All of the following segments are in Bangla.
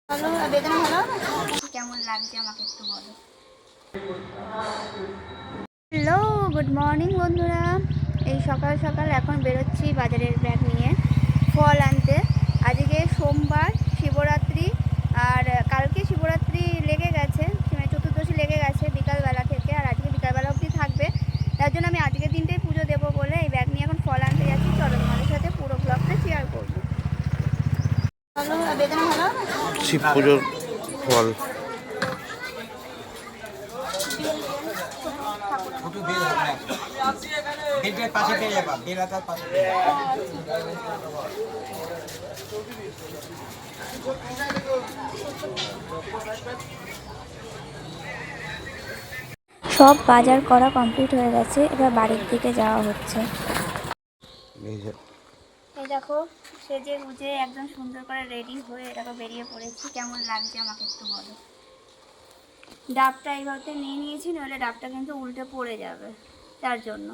ভালো বেদনা ভালো কেমন লাগছে আমাকে একটু বলো। হ্যালো, গুড মর্নিং বন্ধুরা। এই সকাল সকাল এখন বেরোচ্ছি বাজারের ব্যাগ নিয়ে ফল আনতে। আজকে সোমবার, শিবরাত্রি, আর কালকে শিবরাত্রি লেগে গেছে, চতুর্দশী লেগে গেছে বিকালবেলা থেকে, আর আজকে বিকালবেলা অবধি থাকবে। তার জন্য আমি আজকের দিনটাই পুজো দেবো বলে এই ব্যাগ নিয়ে এখন ফল আনতে যাচ্ছি। চলো তোমাদের সাথে পুরো ব্লগটা শেয়ার করবো। ভালো বেদনা ভালো শিব পুজোর ফল সব বাজার করা কমপ্লিট হয়ে গেছে, এবার বাড়ির দিকে যাওয়া হচ্ছে। এই দেখো সেজে গুজে একদম সুন্দর করে রেডি হয়ে এটাকে বেরিয়ে পড়েছি। কেমন লাগছে আমাকে একটু বলো। ডাবটা এইভাবে নিয়ে নিয়েছি, নাহলে ডাবটা কিন্তু উল্টে পড়ে যাবে, তার জন্য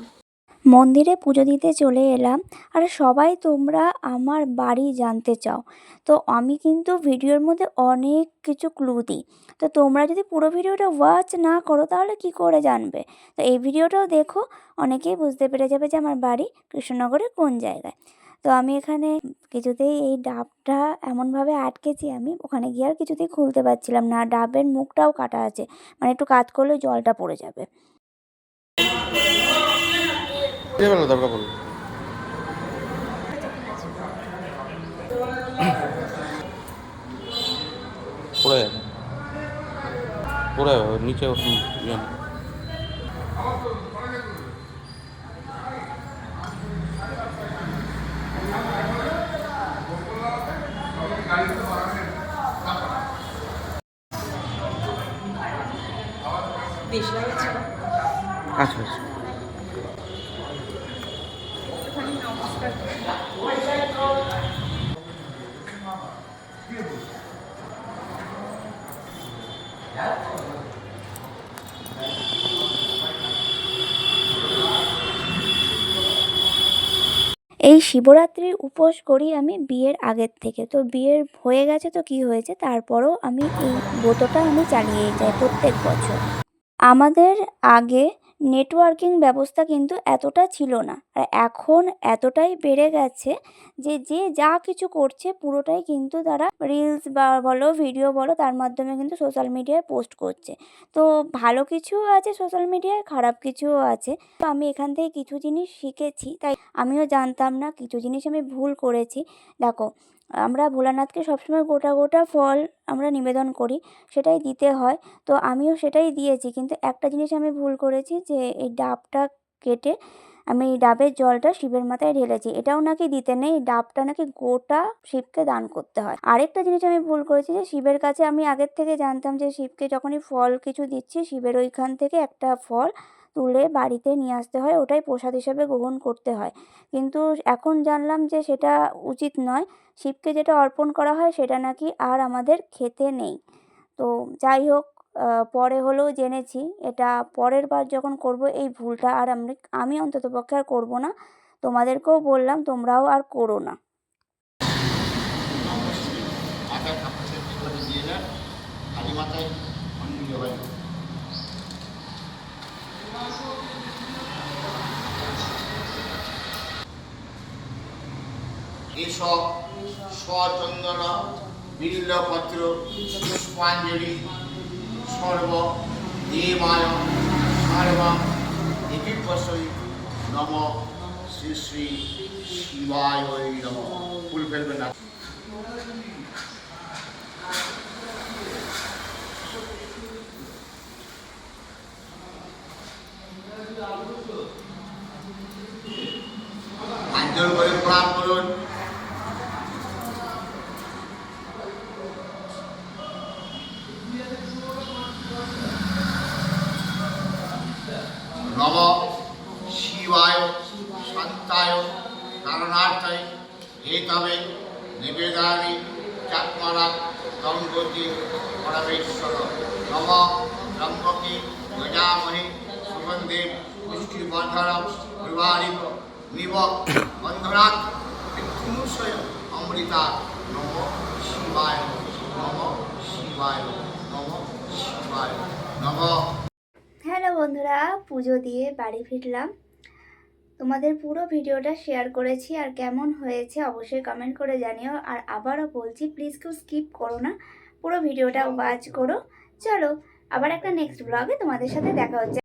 মন্দিরে পুজো দিতে চলে এলাম। আর সবাই তোমরা আমার বাড়ি জানতে চাও, তো আমি কিন্তু ভিডিওর মধ্যে অনেক কিছু ক্লু দিই। তো তোমরা যদি পুরো ভিডিওটা ওয়াচ না করো তাহলে কি করে জানবে। তো এই ভিডিওটাও দেখো, অনেকেই বুঝতে পেরে যাবে যে আমার বাড়ি কৃষ্ণনগরের কোন জায়গায়। তো আমি এখানে কিছুতেই এই ডাবটা এমনভাবে আটকেছি, আমি ওখানে গিয়ে আর কিছুতেই খুলতে পারছিলাম না। ডাবের মুখটাও কাটা আছে, মানে একটু কাজ করলে জলটা পড়ে যাবে। দরকার পড়লো পড়ে যাবে, পড়ে যাবে নিচে আচ্ছা আচ্ছা। এই শিবরাত্রির উপোস করি আমি বিয়ের আগের থেকে। তো বিয়ের হয়ে গেছে তো কি হয়েছে, তারপরেও আমি এই ব্রতটা আমি চালিয়েই যাই প্রত্যেক বছর। আমাদের আগে নেটওয়ার্কিং ব্যবস্থা কিন্তু এতটা ছিল না, আর এখন এতটাই বেড়ে গেছে যে যে যা কিছু করছে পুরোটাই কিন্তু তারা রিলস বা বলো ভিডিও বলো তার মাধ্যমে কিন্তু সোশ্যাল মিডিয়ায় পোস্ট করছে। তো ভালো কিছুও আছে সোশ্যাল মিডিয়ায়, খারাপ কিছুও আছে। তো আমি এখান থেকে কিছু জিনিস শিখেছি, তাই আমিও জানতাম না, কিছু জিনিস আমি ভুল করেছি। দেখো, আমরা ভোলানাথকে সবসময় গোটা গোটা ফল আমরা নিবেদন করি, সেটাই দিতে হয়। তো আমিও সেটাই দিয়েছি, কিন্তু একটা জিনিস আমি ভুল করেছি, যে এই ডাবটা কেটে আমি এই ডাবের জলটা শিবের মাথায় ঢেলেছি। এটাও নাকি দিতে নেই, ডাবটা নাকি গোটা শিবকে দান করতে হয়। আরেকটা জিনিস আমি ভুল করেছি, যে শিবের কাছে আমি আগের থেকে জানতাম যে শিবকে যখনই ফল কিছু দিচ্ছি, শিবের ওইখান থেকে একটা ফল তুলে বাড়িতে নিয়ে আসতে হয়, ওটাই প্রসাদ হিসেবে গ্রহণ করতে হয়। কিন্তু এখন জানলাম যে সেটা উচিত নয়, শিবকে যেটা অর্পণ করা হয় সেটা নাকি আর আমাদের খেতে নেই। তো যাই হোক, পরে হলেও জেনেছি, এটা পরের বার যখন করব এই ভুলটা আর আমি অন্ততপক্ষে আর করব না। তোমাদেরকেও বললাম তোমরাও আর করো না। এসব সচন্দন বিল্লপত্র পুষ্পাঞ্জলি সর্ব দেবায় সর্ব দেবীপশৈ নম শ্রী শ্রী শিবায় নম। ফুল ফেলবেন না। আঞ্জল করে প্রণাম করুন। নম শিবায় শান্তায় কারণার্থায় হেতবে নিবেদামি চাত্মনা তঙ্গতি পরমেশ্বর। নম ব্রহ্মকে গজামহে সুগন্ধে পুষ্টিবর্ধনম পরিবারিক নিব বন্ধনাথ মৃত্যুমুষয় অমৃতা। নম শিবায় নম শিবায় নমঃ শিবায় নমঃ। হ্যালো বন্ধুরা, পুজো দিয়ে বাড়ি ফিরলাম। তোমাদের পুরো ভিডিওটা শেয়ার করেছি, আর কেমন হয়েছে অবশ্যই কমেন্ট করে জানিও। আর আবারও বলছি, প্লিজ কেউ স্কিপ করো না, পুরো ভিডিওটা ওয়াচ করো। চলো আবার একটা নেক্সট ব্লগে তোমাদের সাথে দেখা হচ্ছে।